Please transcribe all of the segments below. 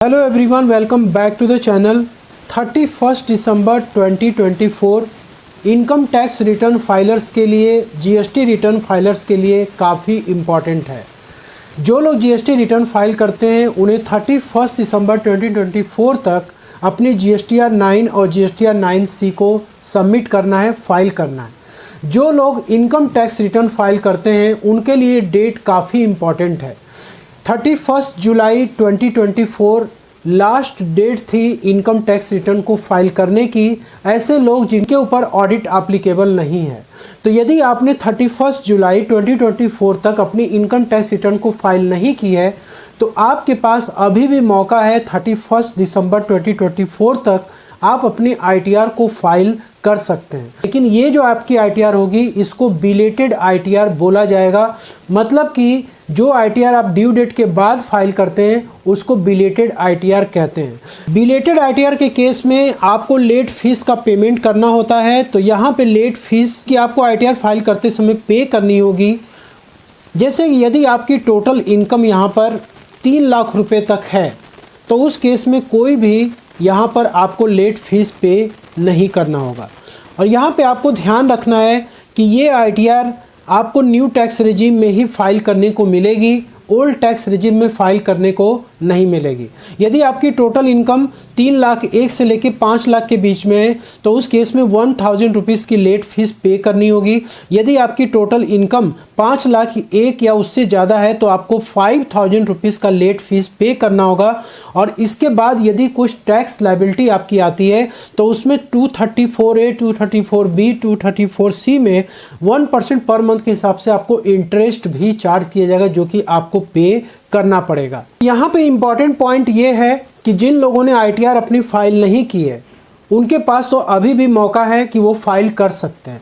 Hello everyone, welcome back to the channel. 31 December 2024 income tax return filers के लिए, GST return filers के लिए काफ़ी इम्पॉर्टेंट है। जो लोग जीएसटी रिटर्न फाइल करते हैं उन्हें 31 दिसंबर 2024 तक अपनी जीएसटीआर 9 और जीएसटीआर 9C को सबमिट करना है, फाइल करना है। जो लोग इनकम टैक्स रिटर्न फाइल करते हैं उनके लिए डेट काफ़ी इम्पॉर्टेंट है। 31 जुलाई 2024 लास्ट डेट थी इनकम टैक्स रिटर्न को फाइल करने की, ऐसे लोग जिनके ऊपर ऑडिट एप्लीकेबल नहीं है। तो यदि आपने 31 जुलाई 2024 तक अपनी इनकम टैक्स रिटर्न को फाइल नहीं की है तो आपके पास अभी भी मौका है 31 दिसंबर 2024 तक आप अपनी आईटीआर को फाइल कर सकते हैं। लेकिन ये जो आपकी आईटीआर होगी इसको बिलेटेड आईटीआर बोला जाएगा। मतलब कि जो आईटीआर आप ड्यू डेट के बाद फाइल करते हैं उसको बिलेटेड आईटीआर कहते हैं। बिलेटेड आईटीआर के केस में आपको लेट फीस का पेमेंट करना होता है। तो यहाँ पे लेट फीस की आपको आईटीआर फाइल करते समय पे करनी होगी। जैसे यदि आपकी टोटल इनकम यहाँ पर 3 लाख रुपए तक है तो उस केस में कोई भी यहाँ पर आपको लेट फीस पे नहीं करना होगा। और यहाँ पे आपको ध्यान रखना है कि ये आईटीआर आपको न्यू टैक्स रेजिम में ही फाइल करने को मिलेगी, ओल्ड टैक्स रेजिम में फाइल करने को नहीं मिलेगी। यदि आपकी टोटल इनकम 3 लाख 1 से लेकर 5 लाख के बीच में है तो उस केस में 1000 रुपीज़ की लेट फीस पे करनी होगी। यदि आपकी टोटल इनकम 5 लाख 1 या उससे ज़्यादा है तो आपको 5000 रुपीज़ का लेट फीस पे करना होगा। और इसके बाद यदि कुछ टैक्स लायबिलिटी आपकी आती है तो उसमें 234A, 234B, 234C में 1% पर मंथ के हिसाब से आपको इंटरेस्ट भी चार्ज किया जाएगा जो कि आपको पे करना पड़ेगा। यहाँ पे इम्पॉर्टेंट पॉइंट ये है कि जिन लोगों ने आईटीआर अपनी फाइल नहीं की है उनके पास तो अभी भी मौका है कि वो फाइल कर सकते हैं।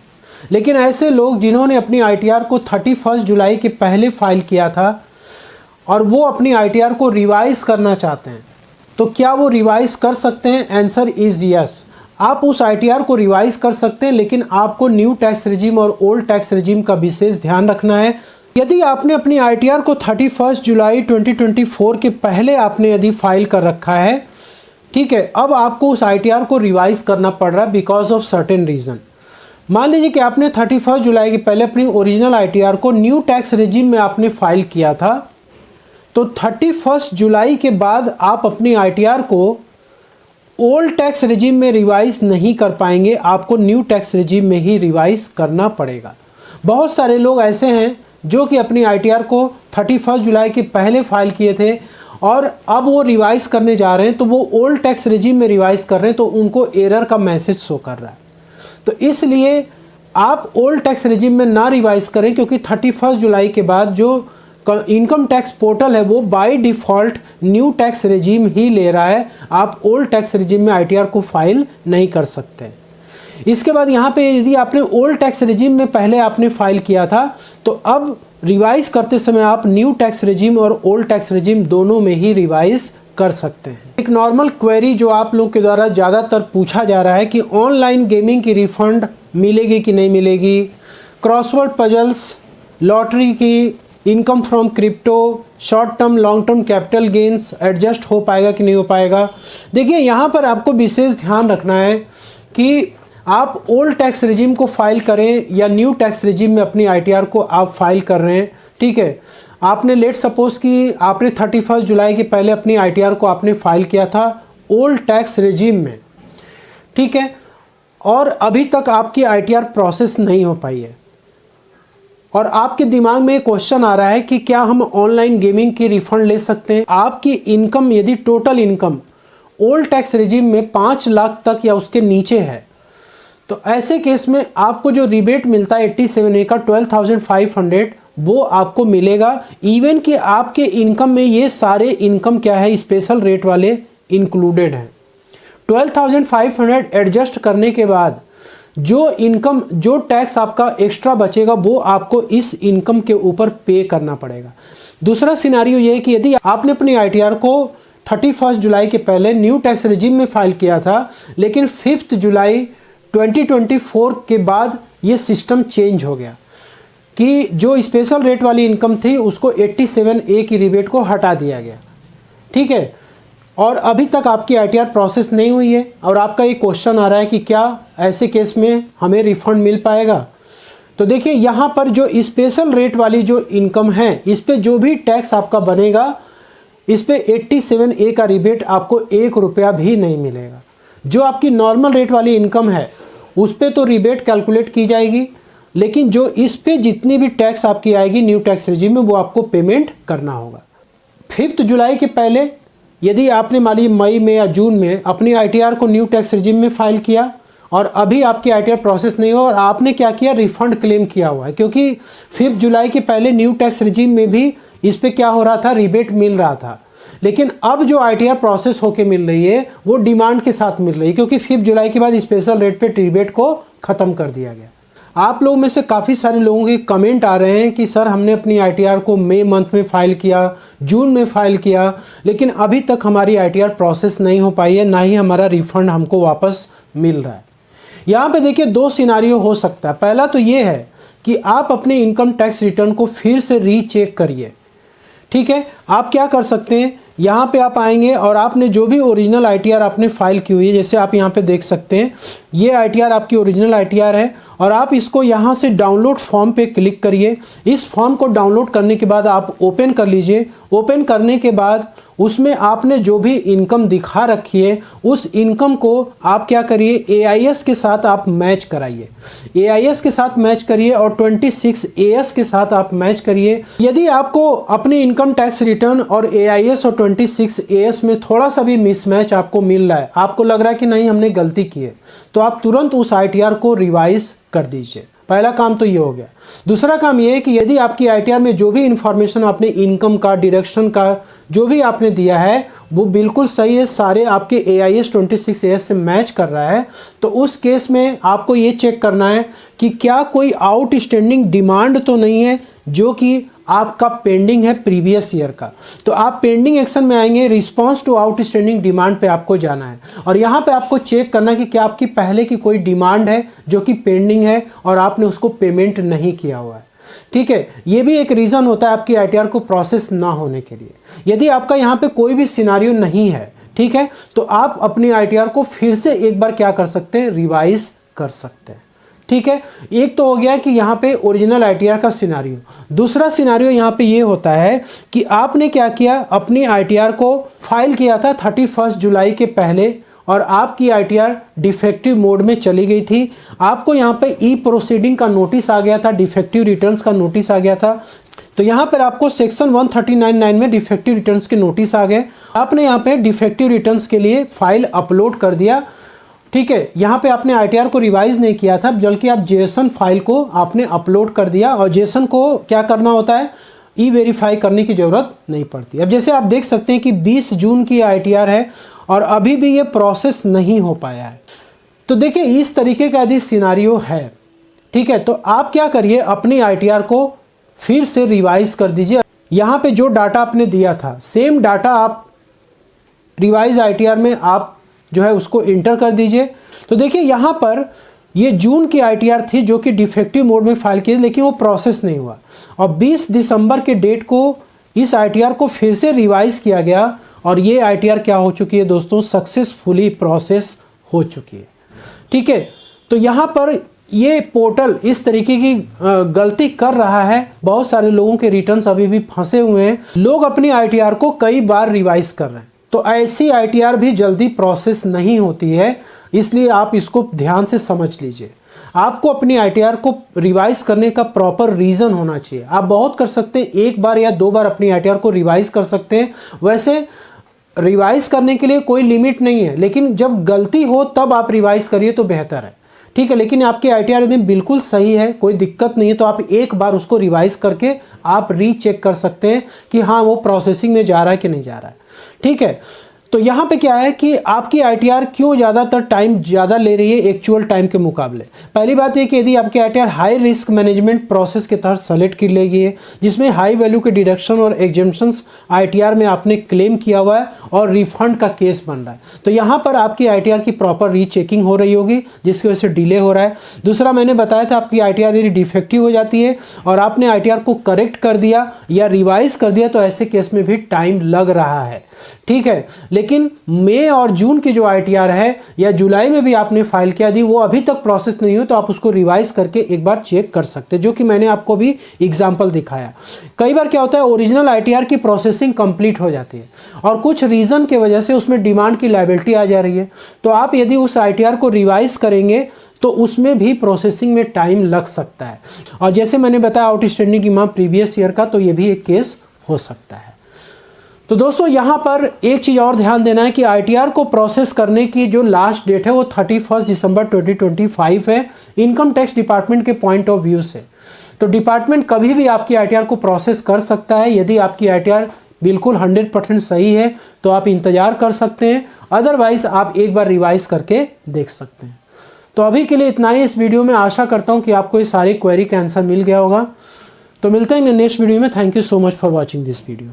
लेकिन ऐसे लोग जिन्होंने अपनी आईटीआर को 31 जुलाई के पहले फाइल किया था और वो अपनी आईटीआर को रिवाइज करना चाहते हैं तो क्या वो रिवाइज कर सकते हैं? Answer is yes. आप उस आईटीआर को रिवाइज कर सकते हैं, लेकिन आपको न्यू टैक्स रेजिम और ओल्ड टैक्स रेजिम का विशेष ध्यान रखना है। यदि आपने अपनी आईटीआर को 31 जुलाई 2024 के पहले आपने यदि फाइल कर रखा है, ठीक है, अब आपको उस आईटीआर को रिवाइज करना पड़ रहा है बिकॉज ऑफ सर्टेन रीज़न। मान लीजिए कि आपने 31 जुलाई के पहले अपनी ओरिजिनल आईटीआर को न्यू टैक्स रेजिम में आपने फाइल किया था, तो 31 जुलाई के बाद आप अपनी आईटीआर को ओल्ड टैक्स रेजिम में रिवाइज नहीं कर पाएंगे, आपको न्यू टैक्स रेजिम में ही रिवाइज करना पड़ेगा। बहुत सारे लोग ऐसे हैं जो कि अपनी आईटीआर को 31 जुलाई के पहले फाइल किए थे और अब वो रिवाइज करने जा रहे हैं तो वो ओल्ड टैक्स रेजिम में रिवाइज कर रहे हैं तो उनको एरर का मैसेज शो कर रहा है। तो इसलिए आप ओल्ड टैक्स रेजिम में ना रिवाइज करें, क्योंकि 31 जुलाई के बाद जो इनकम टैक्स पोर्टल है वो by default new tax regime ही ले रहा है। आप ओल्ड टैक्स रेजिम में आईटीआर को फाइल नहीं कर सकते। इसके बाद यहाँ पे यदि आपने ओल्ड टैक्स रेजिम में पहले आपने फाइल किया था तो अब रिवाइज करते समय आप न्यू टैक्स रेजिम और ओल्ड टैक्स रेजिम दोनों में ही रिवाइज कर सकते हैं। एक नॉर्मल क्वेरी जो आप लोग के द्वारा ज़्यादातर पूछा जा रहा है कि ऑनलाइन गेमिंग की रिफंड मिलेगी कि नहीं मिलेगी, क्रॉसवर्ड पजल्स, लॉटरी की, income from crypto, short term long term capital gains adjust हो पाएगा कि नहीं हो पाएगा। देखिए यहाँ पर आपको विशेष ध्यान रखना है कि आप ओल्ड टैक्स रेजिम को फाइल करें या न्यू टैक्स रेजिम में अपनी आईटीआर को आप फाइल कर रहे हैं, ठीक है। आपने लेट सपोज कि आपने 31 जुलाई के पहले अपनी आईटीआर को आपने फाइल किया था ओल्ड टैक्स रेजिम में, ठीक है, और अभी तक आपकी आईटीआर प्रोसेस नहीं हो पाई है और आपके दिमाग में क्वेश्चन आ रहा है कि क्या हम ऑनलाइन गेमिंग की रिफंड ले सकते हैं। आपकी इनकम यदि total income old tax regime में 5 लाख तक या उसके नीचे है तो ऐसे केस में आपको जो रिबेट मिलता है 87A का 12,500 वो आपको मिलेगा। इवन कि आपके इनकम में ये सारे इनकम क्या है, स्पेशल रेट वाले इंक्लूडेड हैं। 12,500 एडजस्ट करने के बाद जो इनकम, जो टैक्स आपका एक्स्ट्रा बचेगा वो आपको इस इनकम के ऊपर पे करना पड़ेगा। दूसरा सिनारियो ये है कि यदि आपने अपनी आईटीआर को 31 जुलाई के पहले न्यू टैक्स रेजिम में फाइल किया था लेकिन 5 जुलाई 2024 के बाद ये सिस्टम चेंज हो गया कि जो स्पेशल रेट वाली इनकम थी उसको 87A की रिबेट को हटा दिया गया, ठीक है। और अभी तक आपकी ITR प्रोसेस नहीं हुई है और आपका ये क्वेश्चन आ रहा है कि क्या ऐसे केस में हमें रिफंड मिल पाएगा, तो देखिए यहाँ पर जो स्पेशल रेट वाली जो इनकम है इस पे जो भी टैक्स आपका बनेगा इस पे 87A का रिबेट आपको 1 रुपया भी नहीं मिलेगा। जो आपकी नॉर्मल रेट वाली इनकम है उस पे तो रिबेट कैलकुलेट की जाएगी, लेकिन जो इस पे जितनी भी टैक्स आपकी आएगी न्यू टैक्स रेजिम में वो आपको पेमेंट करना होगा। 5 जुलाई के पहले यदि आपने मान लीजिए मई में या जून में अपनी ITR को न्यू टैक्स रेजिम में फाइल किया और अभी आपकी ITR प्रोसेस नहीं हुआ और आपने क्या किया, रिफंड क्लेम किया हुआ है, क्योंकि 5 जुलाई के पहले न्यू टैक्स रेजिम में भी इस पे क्या हो रहा था, रिबेट मिल रहा था। लेकिन अब जो ITR प्रोसेस होके मिल रही है वो डिमांड के साथ मिल रही है, क्योंकि 5 जुलाई के बाद स्पेशल रेट पे रिबेट को ख़त्म कर दिया गया। आप लोगों में से काफ़ी सारे लोगों के कमेंट आ रहे हैं कि सर हमने अपनी ITR को मई मंथ में फ़ाइल किया, जून में फ़ाइल किया, लेकिन अभी तक हमारी ITR प्रोसेस नहीं हो पाई है, ना ही हमारा रिफ़ंड हमको वापस मिल रहा है। यहाँ पे देखिए 2 सिनारियो हो सकता है। पहला तो ये है कि आप अपने इनकम टैक्स रिटर्न को फिर से रीचेक करिए। ठीक है, आप क्या कर सकते हैं, यहाँ पे आप आएंगे और आपने जो भी ओरिजिनल ITR आपने फाइल की हुई है, जैसे आप यहाँ पे देख सकते हैं ये ITR आपकी ओरिजिनल ITR है और आप इसको यहाँ से डाउनलोड फॉर्म पे क्लिक करिए। इस फॉर्म को डाउनलोड करने के बाद आप ओपन कर लीजिए। ओपन करने के बाद उसमें आपने जो भी इनकम दिखा रखी है उस इनकम को आप क्या करिए, AIS के साथ आप मैच कराइए। AIS के साथ मैच करिए और 26AS के साथ आप मैच करिए। यदि आपको अपनी इनकम टैक्स रिटर्न और AIS और 26AS में थोड़ा सा भी मिसमैच आपको मिल रहा है, आपको लग रहा है कि नहीं हमने गलती की है, तो आप तुरंत उस ITR को रिवाइज कर दीजिए। पहला काम तो ये हो गया। दूसरा काम ये है कि यदि आपकी ITR में जो भी इंफॉर्मेशन आपने इनकम का, डिडक्शन का जो भी आपने दिया है वो बिल्कुल सही है, सारे आपके AIS 26AS से मैच कर रहा है, तो उस केस में आपको ये चेक करना है कि क्या कोई आउटस्टैंडिंग डिमांड तो नहीं है जो कि आपका पेंडिंग है प्रीवियस ईयर का। तो आप पेंडिंग एक्शन में आएंगे, रिस्पांस टू आउटस्टैंडिंग डिमांड पे आपको जाना है और यहाँ पे आपको चेक करना है कि क्या आपकी पहले की कोई डिमांड है जो कि पेंडिंग है और आपने उसको पेमेंट नहीं किया हुआ है। ठीक है, ये भी एक रीज़न होता है आपकी ITR को प्रोसेस ना होने के लिए। यदि आपका यहाँ पे कोई भी सिनारियो नहीं है, ठीक है, तो आप अपनी ITR को फिर से एक बार क्या कर सकते हैं, रिवाइज कर सकते हैं। ठीक है, एक तो हो गया कि यहाँ पे ओरिजिनल ITR का सिनारियो। दूसरा सिनारियो यहाँ पे ये होता है कि आपने क्या किया, अपनी ITR को फाइल किया था 31 जुलाई के पहले और आपकी ITR डिफेक्टिव मोड में चली गई थी। आपको यहाँ पे ई प्रोसीडिंग का नोटिस आ गया था, डिफेक्टिव रिटर्न्स का नोटिस आ गया था। तो यहाँ पर आपको सेक्शन 139(9) में डिफेक्टिव रिटर्न्स के नोटिस आ गए। आपने यहाँ पे डिफेक्टिव रिटर्न्स के लिए फाइल अपलोड कर दिया। ठीक है, यहाँ पे आपने ITR को रिवाइज नहीं किया था, बल्कि आप JSON फाइल को आपने अपलोड कर दिया और JSON को क्या करना होता है, ई-वेरीफाई करने की ज़रूरत नहीं पड़ती। अब जैसे आप देख सकते हैं कि 20 जून की ITR है और अभी भी ये प्रोसेस नहीं हो पाया है। तो देखिए इस तरीके का यदि सिनारियो है, ठीक है, तो आप क्या करिए, अपनी ITR को फिर से रिवाइज कर दीजिए। यहाँ पे जो डाटा आपने दिया था सेम डाटा आप रिवाइज ITR में आप जो है उसको इंटर कर दीजिए। तो देखिए यहाँ पर ये जून की ITR थी जो कि डिफेक्टिव मोड में फाइल की, लेकिन वो प्रोसेस नहीं हुआ और 20 दिसंबर के डेट को इस ITR को फिर से रिवाइज किया गया और ये ITR क्या हो चुकी है दोस्तों, सक्सेसफुली प्रोसेस हो चुकी है। ठीक है, तो यहाँ पर ये पोर्टल इस तरीके की गलती कर रहा है। बहुत सारे लोगों के रिटर्न्स अभी भी फंसे हुए हैं, लोग अपनी ITR को कई बार रिवाइज कर रहे हैं। तो ऐसी ITR भी जल्दी प्रोसेस नहीं होती है, इसलिए आप इसको ध्यान से समझ लीजिए। आपको अपनी ITR को रिवाइज करने का प्रॉपर रीज़न होना चाहिए। आप बहुत कर सकते हैं, 1 बार या 2 बार अपनी ITR को रिवाइज कर सकते हैं। वैसे रिवाइज करने के लिए कोई लिमिट नहीं है, लेकिन जब गलती हो तब आप रिवाइज करिए तो बेहतर है। ठीक है, लेकिन आपकी ITR यदि बिल्कुल सही है, कोई दिक्कत नहीं है, तो आप एक बार उसको रिवाइज करके आप रीचेक कर सकते हैं कि हाँ वो प्रोसेसिंग में जा रहा है कि नहीं जा रहा है। ठीक है, तो यहाँ पे क्या है कि आपकी ITR क्यों ज़्यादातर टाइम ज़्यादा ले रही है एक्चुअल टाइम के मुकाबले। पहली बात ये कि यदि आपकी ITR high risk management process के तहत सेलेक्ट की गई है, जिसमें हाई वैल्यू के डिडक्शन और एग्जेम्पशंस ITR में आपने क्लेम किया हुआ है और रिफंड का केस बन रहा है, तो यहाँ पर आपकी ITR की प्रॉपर रीचेकिंग हो रही होगी, जिसकी वजह से डिले हो रहा है। दूसरा, मैंने बताया था आपकी ITR यदि डिफेक्टिव हो जाती है और आपने ITR को करेक्ट कर दिया या रिवाइज कर दिया तो ऐसे केस में भी टाइम लग रहा है। ठीक है। लेकिन मई और जून की जो ITR है या जुलाई में भी आपने फाइल किया दी, वो अभी तक प्रोसेस नहीं हो तो आप उसको रिवाइज करके एक बार चेक कर सकते हैं, जो कि मैंने आपको भी एग्जाम्पल दिखाया। कई बार क्या होता है, ओरिजिनल ITR की प्रोसेसिंग कंप्लीट हो जाती है और कुछ रीज़न की वजह से उसमें डिमांड की लायबिलिटी आ जा रही है, तो आप यदि उस ITR को रिवाइज करेंगे तो उसमें भी प्रोसेसिंग में टाइम लग सकता है। और जैसे मैंने बताया आउटस्टैंडिंग डिमांड प्रीवियस ईयर का, तो ये भी एक केस हो सकता है। तो दोस्तों यहाँ पर एक चीज़ और ध्यान देना है कि ITR को प्रोसेस करने की जो लास्ट डेट है वो 31 दिसंबर 2025 है इनकम टैक्स डिपार्टमेंट के पॉइंट ऑफ व्यू से। तो डिपार्टमेंट कभी भी आपकी ITR को प्रोसेस कर सकता है। यदि आपकी ITR बिल्कुल 100% सही है तो आप इंतज़ार कर सकते हैं, अदरवाइज आप एक बार रिवाइज करके देख सकते हैं। तो अभी के लिए इतना ही इस वीडियो में। आशा करता हूँ कि आपको ये सारी क्वेरी का आंसर मिल गया होगा। तो मिलते हैं नेक्स्ट वीडियो में। Thank you so much for watching this video.